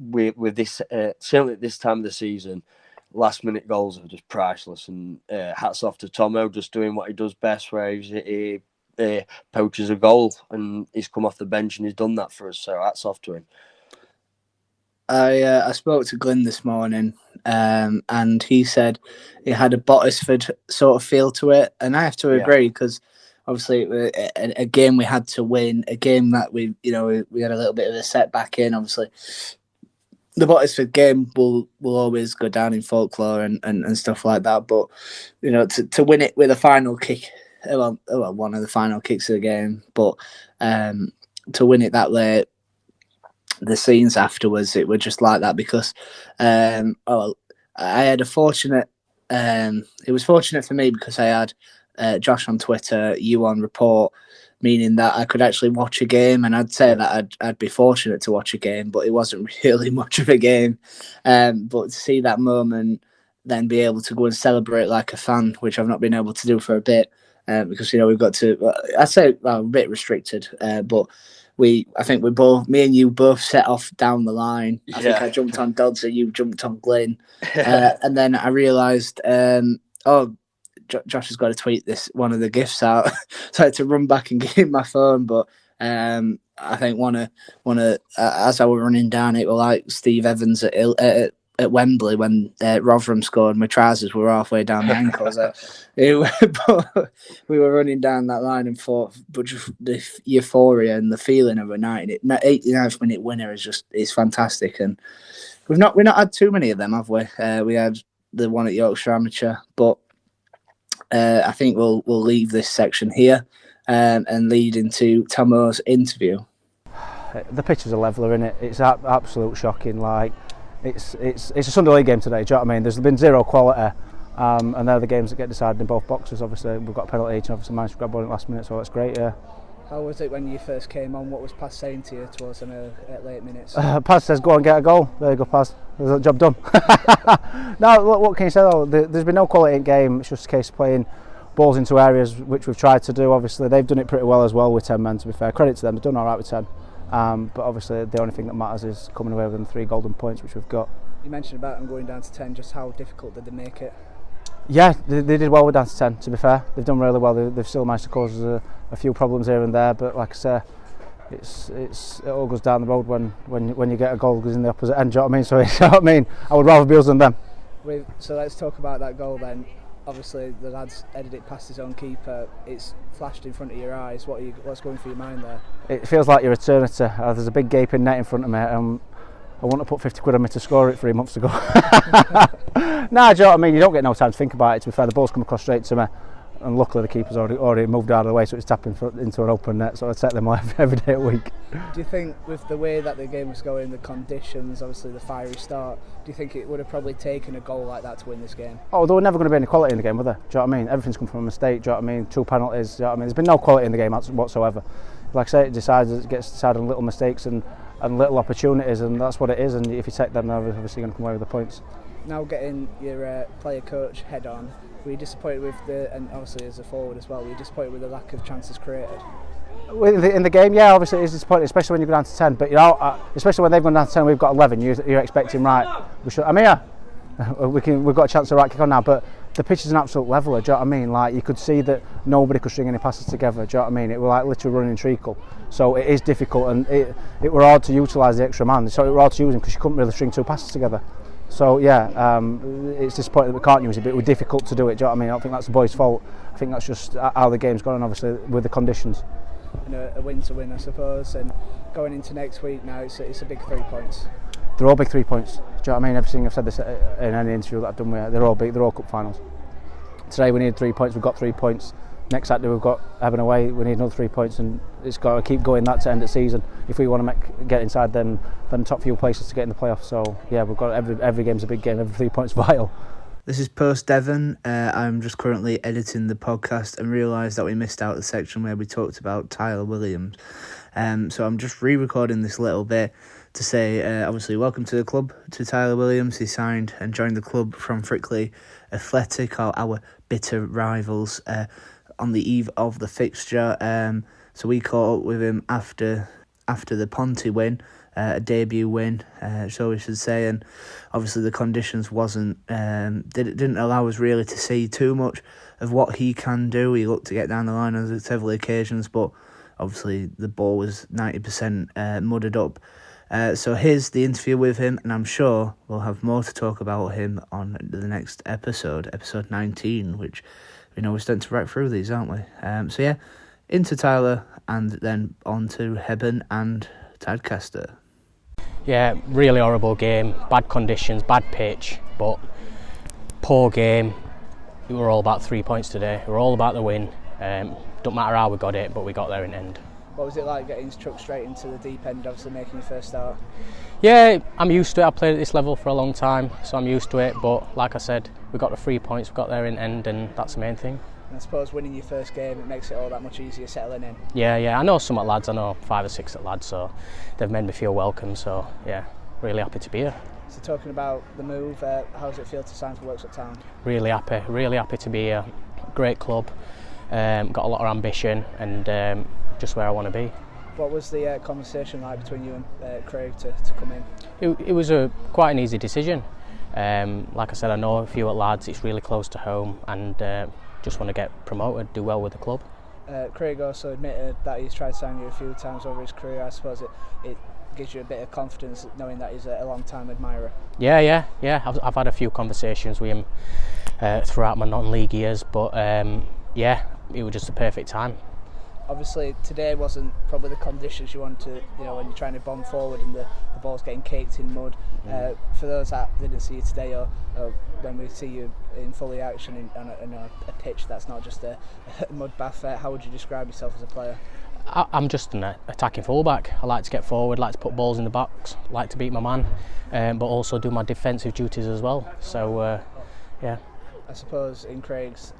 with this, certainly at this time of the season, last minute goals are just priceless. And hats off to Tomo, just doing what he does best, where he poaches a goal, and he's come off the bench and he's done that for us. So hats off to him. I spoke to Glyn this morning, and he said it had a Bottisford sort of feel to it, and I have to agree, because obviously a game we had to win, a game that we had a little bit of a setback in. Obviously, the Bottisford game will always go down in folklore and stuff like that, but to win it with a final kick, one of the final kicks of the game, but to win it that late. The scenes afterwards, it were just like that, because I had a fortunate. It was fortunate for me, because I had Josh on Twitter, you on report, meaning that I could actually watch a game, and I'd say that I'd be fortunate to watch a game, but it wasn't really much of a game. But to see that moment, then be able to go and celebrate like a fan, which I've not been able to do for a bit, because we've got to. I'd say a bit restricted, but. I think me and you both set off down the line. I think I jumped on Dodds, you jumped on Glyn. And then I realised, Josh has got to tweet one of the gifts out. So I had to run back and give him my phone. But I think as I was running down, it was like Steve Evans at Wembley when Rotherham scored. My trousers were halfway down the ankles. But we were running down that line and thought, but just the euphoria and the feeling of a night. 89th minute winner is fantastic, and we've not had too many of them, have we? We had the one at Yorkshire Amateur, but I think we'll leave this section here and lead into Tomo's interview. The pitch is a leveler, innit? It's absolute shocking. Like. It's a Sunday League game today, do you know what I mean? There's been zero quality, and they're the games that get decided in both boxes. Obviously, we've got a penalty each, and obviously managed to grab one at the last minute, so that's great, yeah. How was it when you first came on? What was Paz saying to you towards at late minutes? Paz says, go and get a goal. There you go, Paz. There's a job done. No, what can you say though? There's been no quality in game. It's just a case of playing balls into areas, which we've tried to do. Obviously, they've done it pretty well as well with 10 men, to be fair. Credit to them, they've done all right with 10. But obviously the only thing that matters is coming away with them 3 golden points, which we've got. You mentioned about them going down to 10, just how difficult did they make it? Yeah, they did well with down to 10, to be fair. They've done really well. They've still managed to cause us a few problems here and there, but like I say, it all goes down the road when you get a goal goes in the opposite end. Do you know what I mean? So you know what I mean. I would rather be us than them. So let's talk about that goal then. Obviously, the lad's headed it past his own keeper. It's flashed in front of your eyes. What's going through your mind there? It feels like your eternity. There's a big gaping net in front of me. I wouldn't have put 50 quid on me to score it 3 months ago. Nah, do you know what I mean? You don't get no time to think about it. To be fair, the ball's come across straight to me, and luckily the keeper's already moved out of the way, so it's tapping into an open net. So I take them every day a week. Do you think, with the way that the game was going, the conditions, obviously the fiery start, do you think it would have probably taken a goal like that to win this game? Oh, there were never going to be any quality in the game, were there? Do you know what I mean? Everything's come from a mistake. Do you know what I mean? 2 penalties. Do you know what I mean? There's been no quality in the game whatsoever. Like I say, it gets decided on little mistakes and little opportunities, and that's what it is. And if you take them, they're obviously going to come away with the points. Now getting your player coach head on, were you disappointed with and obviously as a forward as well, were you disappointed with the lack of chances created? In the game, yeah, obviously it is disappointing, especially when you go down to 10. But you know, especially when they've gone down to 10, we've got 11. You're expecting, right? I'm here. We've got a chance to right kick on now, but the pitch is an absolute leveler. Do you know what I mean? Like, you could see that nobody could string any passes together. Do you know what I mean? It was like literally running in treacle. So it is difficult, and it were hard to utilise the extra man. So it were hard to use him because you couldn't really string 2 passes together. So yeah, it's disappointing that we can't use it, but it was difficult to do it. Do you know what I mean? I don't think that's the boys' fault. I think that's just how the game's gone, and obviously with the conditions. And a win's a win, I suppose. And going into next week now, it's a big 3 points. They're all big 3 points. Do you know what I mean? Everything I've said this in any interview that I've done with it, they're all big. They're all cup finals. Today we need 3 points. We've got 3 points. Next Saturday we've got Hebburn away. We need another 3 points, and it's got to keep going that to end the season if we want to get inside them top few places to get in the playoffs. So yeah, we've got every game's a big game. Every 3 points vital. This is post Devon. I'm just currently editing the podcast and realised that we missed out the section where we talked about Tyler Williams. So I'm just re-recording this little bit to say, obviously, welcome to the club to Tyler Williams. He signed and joined the club from Frickley Athletic, our bitter rivals, on the eve of the fixture. So we caught up with him after the Ponte win, a debut win, so we should say, and obviously the conditions didn't allow us really to see too much of what he can do. He looked to get down the line on several occasions, but obviously the ball was 90% mudded up. So here's the interview with him, and I'm sure we'll have more to talk about him on the next episode 19, which we know we're starting to write through these, aren't we? So yeah, into Tyler, and then on to Hebburn and Tadcaster. Yeah, really horrible game, bad conditions, bad pitch, but poor game. We were all about 3 points today. We were all about the win. Don't matter how we got it, but we got there in the end. What was it like getting chucked straight into the deep end, obviously making your first start? Yeah, I'm used to it. I've played at this level for a long time, so I'm used to it. But like I said, we got the 3 points, we got there in the end, and that's the main thing. And I suppose winning your first game, it makes it all that much easier settling in. Yeah. I know some at lads. I know 5 or 6 at lads, so they've made me feel welcome. So yeah, really happy to be here. So talking about the move, how does it feel to sign for Worksop Town? Really happy to be here. Great club, got a lot of ambition, and just where I want to be. What was the conversation like between you and Craig to come in? It was quite an easy decision. Like I said, I know a few at lads. It's really close to home, and just want to get promoted, do well with the club. Craig also admitted that he's tried to sign you a few times over his career. I suppose it gives you a bit of confidence knowing that he's a long-time admirer. Yeah. I've had a few conversations with him throughout my non-league years, but yeah, it was just the perfect time. Obviously today wasn't probably the conditions you want to, when you're trying to bomb forward and the ball's getting caked in mud. For those that didn't see you today, or when we see you in fully action on a pitch that's not just a mud bath, how would you describe yourself as a player? I'm just an attacking fullback. I like to get forward, like to put balls in the box, like to beat my man, but also do my defensive duties as well. So yeah. I suppose in Craig's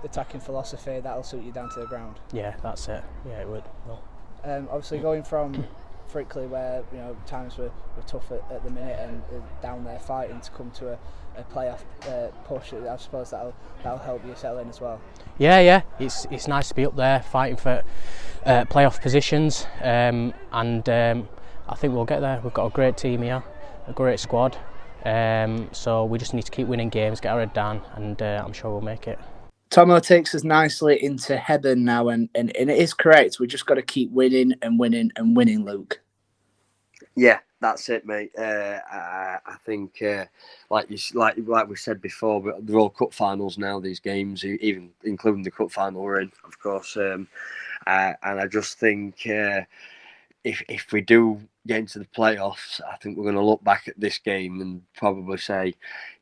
attacking philosophy, that'll suit you down to the ground. Yeah, that's it. Yeah, it would. Well. Obviously going from Frickley, where times were tough at the minute, and down there fighting, to come to a playoff push, I suppose that'll help you settle in as well. Yeah. It's nice to be up there fighting for playoff positions, and I think we'll get there. We've got a great team here, a great squad, so we just need to keep winning games, get our head down, and I'm sure we'll make it. Tomo takes us nicely into Hebburn now, and it is correct. We just got to keep winning and winning and winning, Luke. Yeah, that's it, mate. I think, like we said before, but they're all cup finals now. These games, even including the cup final we're in, of course. And I just think if we do get into the playoffs, I think we're going to look back at this game and probably say,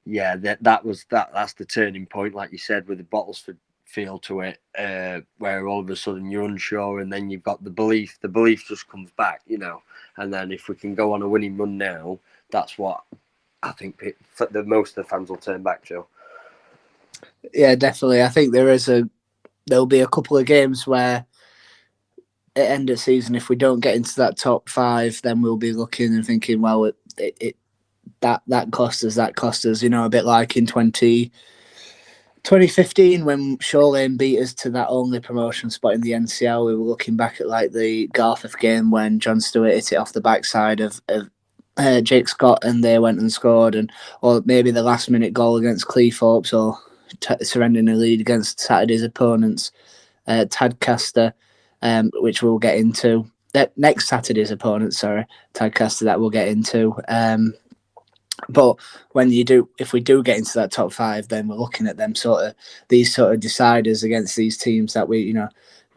yeah, that's the turning point, like you said, with the Bottlesford feel to it, where all of a sudden you're unsure, and then you've got the belief. The belief just comes back, And then if we can go on a winning run now, that's what I think most of the fans will turn back to. Yeah, definitely. I think there'll be a couple of games where at end of season, if we don't get into that top 5, then we'll be looking and thinking, well, that cost us, a bit like in 2015 when Shoreline beat us to that only promotion spot in the NCL. We were looking back at like the Garforth game when John Stewart hit it off the backside of Jake Scott, and they went and scored, or maybe the last minute goal against Cleethorpes, or surrendering a lead against Saturday's opponents, Tadcaster, which we'll get into. Next Saturday's opponent, Tadcaster, that we'll get into. But if we do get into that top 5, then we're looking at these sort of deciders against these teams that we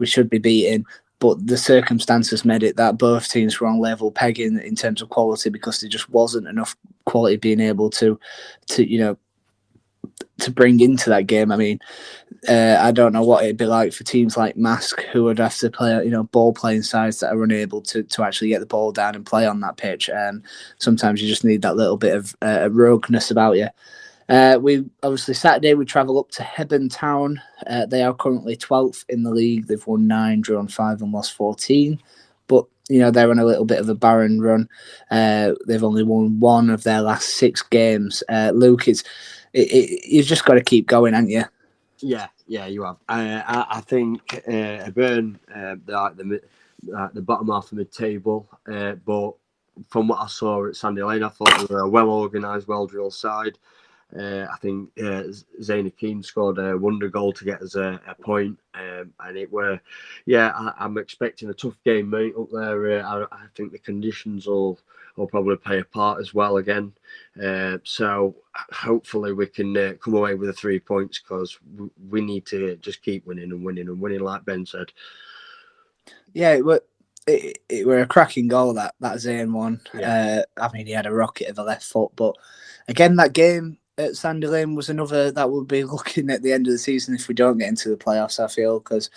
should be beating. But the circumstances made it that both teams were on level pegging in terms of quality, because there just wasn't enough quality being able to bring into that game. I mean, I don't know what it'd be like for teams like Marske, who would have to play, ball playing sides that are unable to actually get the ball down and play on that pitch. Sometimes you just need that little bit of rogueness about you. Saturday we travel up to Hebburn Town. They are currently 12th in the league. They've won 9, drawn 5, and lost 14. But they're on a little bit of a barren run. They've only won 1 of their last 6 games. Luke, you've just got to keep going, haven't you? Yeah, you have. I think Hebburn, they're at the bottom half of the table, but from what I saw at Sandy Lane, I thought they were a well-organised, well-drilled side. I think Zaina Keane scored a wonder goal to get us a point, and I'm expecting a tough game, mate, up there. I think the conditions will probably play a part as well again. So hopefully we can come away with the 3 points, because we need to just keep winning and winning and winning, like Ben said. Yeah, it were a cracking goal, that Zane one. Yeah. I mean, he had a rocket of a left foot, but again, that game at Sandy Lane was another that we'll be looking at the end of the season if we don't get into the playoffs, I feel, because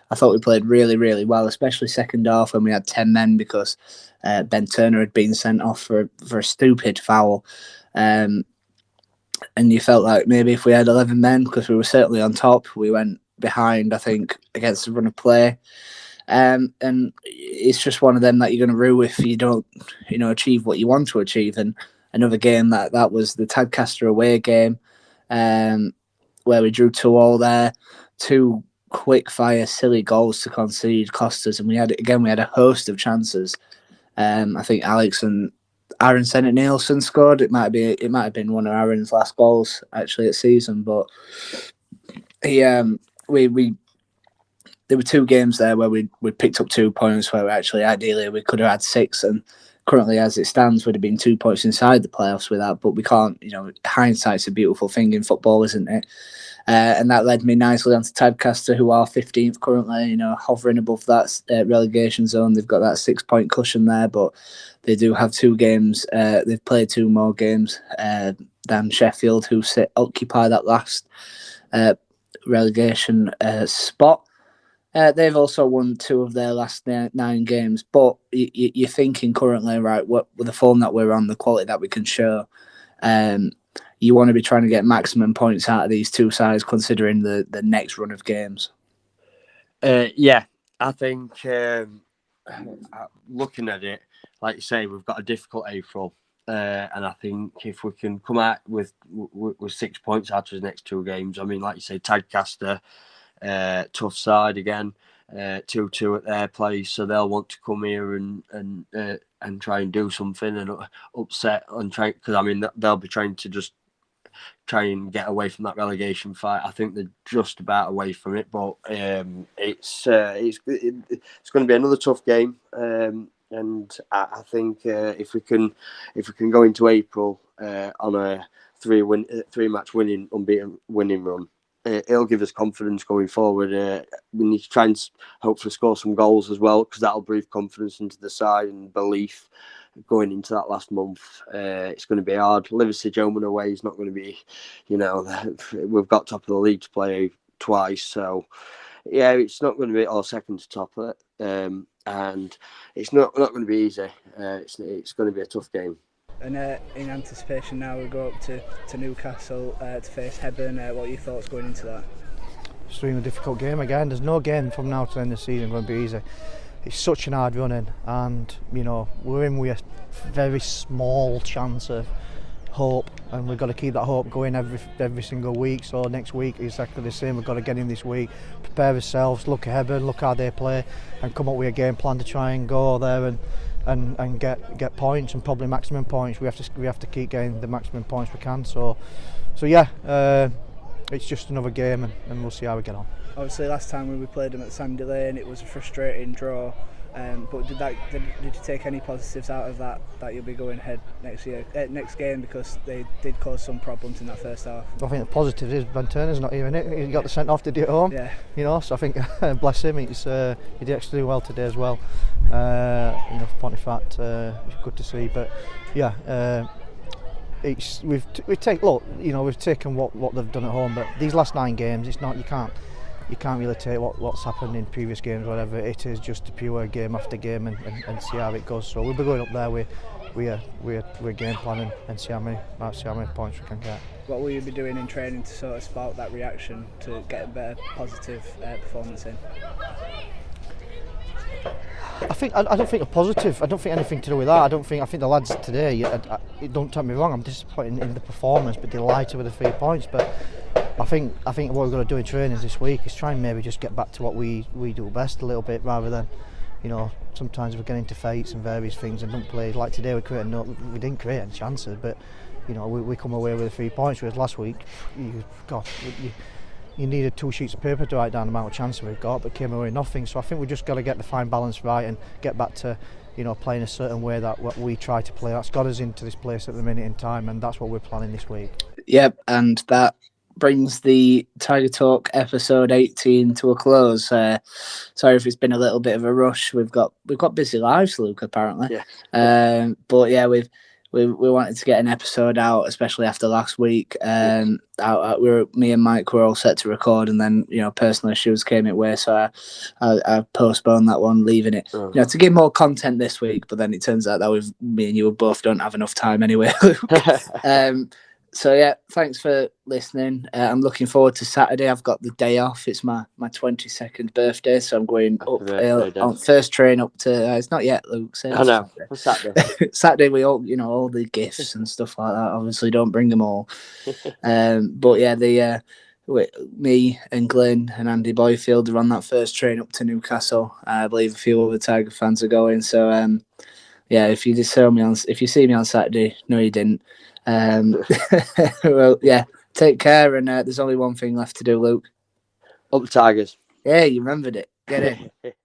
I thought we played really, really well, especially second half when we had 10 men, because Ben Turner had been sent off for a stupid foul. And you felt like maybe if we had 11 men, because we were certainly on top, we went behind, I think, against the run of play. And it's just one of them that you're going to rue if you don't, achieve what you want to achieve. And another game that was the Tadcaster away game, where we drew 2-2 there. 2 quick fire silly goals to concede cost us, and we had a host of chances. I think Alex and Aaron Sennett Nielsen scored. It might have been one of Aaron's last goals actually at season, but there were 2 games there where we picked up 2 points, where ideally we could have had 6, and currently as it stands would have been 2 points inside the playoffs with that, but we can't, hindsight's a beautiful thing in football, isn't it? And that led me nicely onto Tadcaster, who are 15th currently, hovering above that relegation zone. They've got that 6-point cushion there, but they do have 2 games. They've played 2 more games than Sheffield, who occupy that last relegation spot. They've also won 2 of their last 9 games, but you're thinking currently, right, with the form that we're on, the quality that we can show, you want to be trying to get maximum points out of these 2 sides, considering the next run of games. I think looking at it, like you say, we've got a difficult April, and I think if we can come out with 6 points out of the next 2 games, I mean, like you say, Tadcaster, tough side again, 2-2 at their place, so they'll want to come here and try and do something and upset and try, because I mean they'll be trying to just try and get away from that relegation fight. I think they're just about away from it, but it's going to be another tough game. And I think if we can go into April on a three-match unbeaten winning run, it'll give us confidence going forward. We need to try and hopefully score some goals as well, because that'll breathe confidence into the side and belief going into that last month. It's going to be hard. Liverpool home and away is not going to be, we've got top of the league to play twice, so yeah, it's not going to be our second to top it, and it's not going to be easy. It's going to be a tough game. And in anticipation now, we go up to Newcastle to face Hebburn. What are your thoughts going into that? Extremely difficult game again. There's no game from now to the end of the season going to be easy. It's such an hard running, and we're in with a very small chance of hope, and we've got to keep that hope going every single week. So next week is exactly the same. We've got to get in this week, prepare ourselves, look at Hebburn, look how they play, and come up with a game plan to try and go there and get points, and probably maximum points. We have to keep getting the maximum points we can. So yeah, it's just another game, and we'll see how we get on. Obviously, last time when we played them at Sandy Lane, it was a frustrating draw. But did you take any positives out of that you'll be going ahead next game, because they did cause some problems in that first half? I think the positive is Ben Turner's not even it. He got the sent off to do it at home. Yeah. So I think bless him. He did actually do well today as well. For Pontefract, it's good to see. But yeah, we've taken what they've done at home. But these last 9 games, it's not, you can't really take what's happened in previous games or whatever. It is just a pure game after game and see how it goes. So we'll be going up there we're game planning and see how many points we can get. What will you be doing in training to sort of spark that reaction to get a better positive performance in? I don't think a positive. I don't think anything to do with that. I think the lads today. Don't take me wrong. I'm disappointed in the performance, but delighted with the 3 points. But I think what we're going to do in trainings this week is try and maybe just get back to what we do best a little bit, rather than, sometimes we get into fights and various things and don't play. Like today, we didn't create any chances, but we come away with the 3 points. Whereas last week, you needed 2 sheets of paper to write down the amount of chances we've got, but came away with nothing. So I think we've just got to get the fine balance right and get back to playing a certain way that what we try to play. That's got us into this place at the minute in time, and that's what we're planning this week. Yep, and that brings the Tiger Talk episode 18 to a close. Sorry if it's been a little bit of a rush. We've got busy lives, Luke, apparently. Yeah. But yeah, we wanted to get an episode out, especially after last week. Me and Mike were all set to record, and then personal issues came in way, so I postponed that one, leaving it to give more content this week. But then it turns out that me and you both don't have enough time anyway, Luke. So yeah, thanks for listening. I'm looking forward to Saturday. I've got the day off. It's my 22nd birthday, so I'm going up on first train up to. It's not yet, Luke. I know. Saturday. Saturday, we all the gifts and stuff like that. Obviously, don't bring them all. But yeah, me and Glenn and Andy Boyfield are on that first train up to Newcastle. I believe a few other Tiger fans are going. So yeah, if you see me on Saturday, no, you didn't. Well, yeah, take care, and there's only one thing left to do, Luke. Up the Tigers. Yeah, you remembered it. Get it.